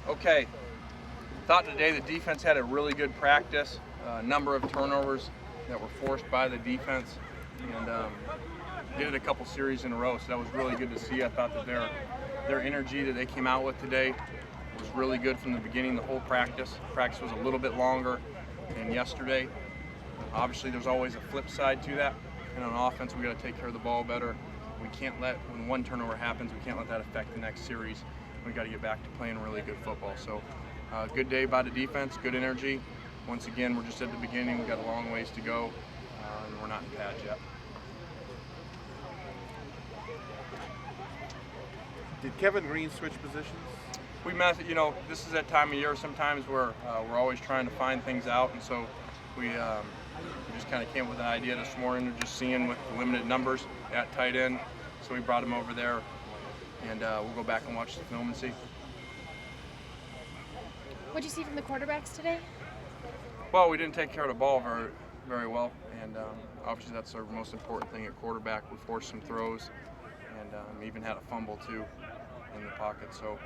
Okay, thought today the defense had a really good practice. A number of turnovers that were forced by the defense, and did it a couple series in a row. So that was really good to see. I thought that their energy that they came out with today was really good from the beginning. The whole practice was a little bit longer than yesterday. Obviously, there's always a flip side to that. And on offense, we got to take care of the ball better. We can't let, when one turnover happens, we can't let that affect the next series. We got to get back to playing really good football. So, good day by the defense, good energy. Once again, we're just at the beginning. We've got a long ways to go, and we're not in pads yet. Did Kevin Green switch positions? We this is that time of year sometimes where we're always trying to find things out, and so we just kind of came up with an idea this morning of just seeing with the limited numbers at tight end. So we brought him over there, and we'll go back and watch the film and see. What did you see from the quarterbacks today? Well, we didn't take care of the ball very well, and obviously that's our most important thing at quarterback. We forced some throws, and even had a fumble too in the pocket. So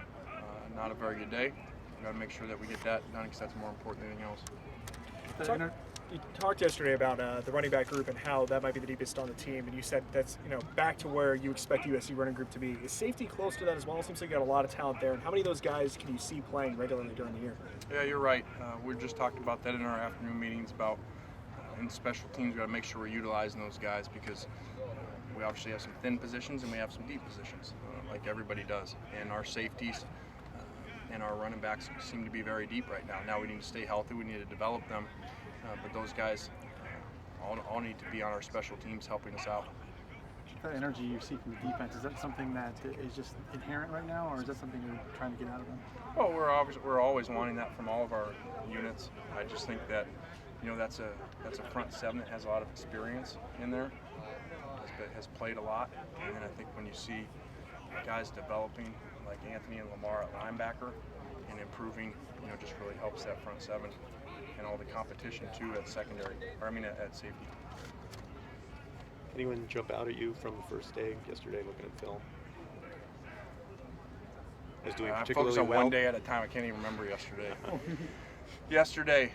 not a very good day. We got to make sure that we get that done because that's more important than anything else. You talked yesterday about the running back group and how that might be the deepest on the team, and you said that's back to where you expect USC running group to be. Is safety close to that as well? It seems like you got a lot of talent there. And how many of those guys can you see playing regularly during the year? Yeah, you're right. We just talked about that in our afternoon meetings about in special teams. We got to make sure we're utilizing those guys because we obviously have some thin positions and we have some deep positions, like everybody does. And our safeties and our running backs seem to be very deep right now. Now we need to stay healthy. We need to develop them. But those guys all need to be on our special teams helping us out. The energy you see from the defense, is that something that is just inherent right now, or is that something you're trying to get out of them? Well, we're always wanting that from all of our units. I just think that that's a front seven that has a lot of experience in there, has played a lot, and I think when you see guys developing like Anthony and Lamar at linebacker and improving, just really helps that front seven. And all the competition too at at safety. Anyone jump out at you from the first day yesterday looking at film? Is doing particularly I focus on well? one day at a time. I can't even remember yesterday. Yesterday.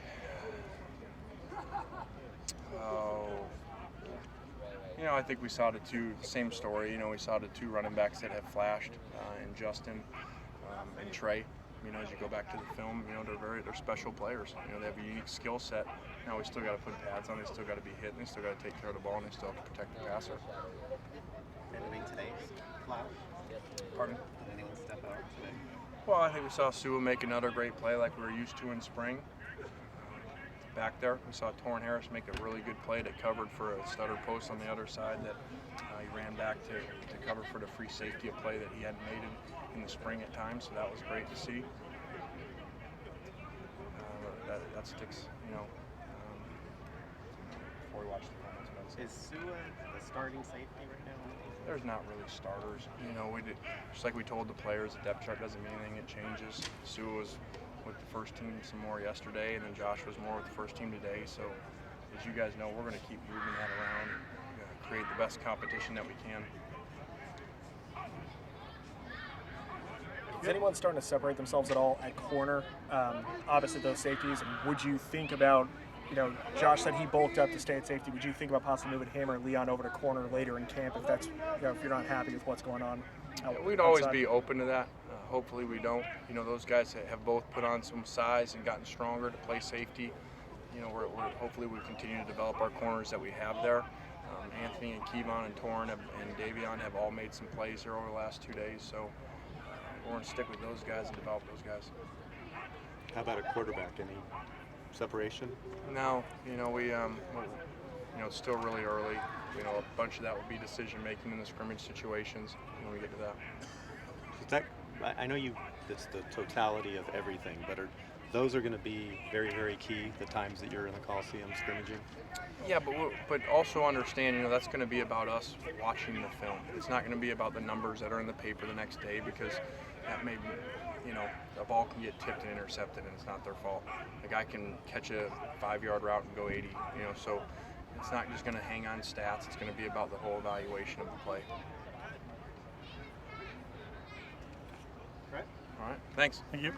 I think we saw the same story. We saw the two running backs that have flashed, in Justin and Trey. As you go back to the film, they're special players. They have a unique skill set. Now we still got to put pads on. They still got to be hit. And they still got to take care of the ball, and they still have to protect the passer. Anything today? Flash? Pardon? Did anyone step out today? Well, I think we saw Sua make another great play like we were used to in spring. Back there, we saw Torrin Harris make a really good play that covered for a stutter post on the other side that he ran back to cover for the free safety, a play that he hadn't made in the spring at times, so that was great to see. That sticks, before we watch the comments. Is Sua the starting safety right now? There's not really starters. Just like we told the players, the depth chart doesn't mean anything, it changes. Sua was with the first team some more yesterday, and then Josh was more with the first team today. So, as you guys know, we're going to keep moving that around, create the best competition that we can. Is anyone starting to separate themselves at all at corner? Obviously, those safeties. And would you think about, Josh said he bulked up to stay at safety. Would you think about possibly moving him or Leon over to corner later in camp if that's, if you're not happy with what's going on? We'd always be open to that. Hopefully we don't. Those guys have both put on some size and gotten stronger to play safety. Hopefully we continue to develop our corners that we have there. Anthony and Kiffin and Torrin and Davion have all made some plays here over the last 2 days. So we're going to stick with those guys and develop those guys. How about a quarterback? Any separation? No. It's still really early. A bunch of that will be decision making in the scrimmage situations when we get to that. I know it's the totality of everything, but those are going to be very, very key, the times that you're in the Coliseum scrimmaging? Yeah, but also understand, that's going to be about us watching the film. It's not going to be about the numbers that are in the paper the next day because that may be, the ball can get tipped and intercepted and it's not their fault. A guy can catch a 5-yard route and go 80, so it's not just going to hang on stats. It's going to be about the whole evaluation of the play. Right. All right. Thanks. Thank you.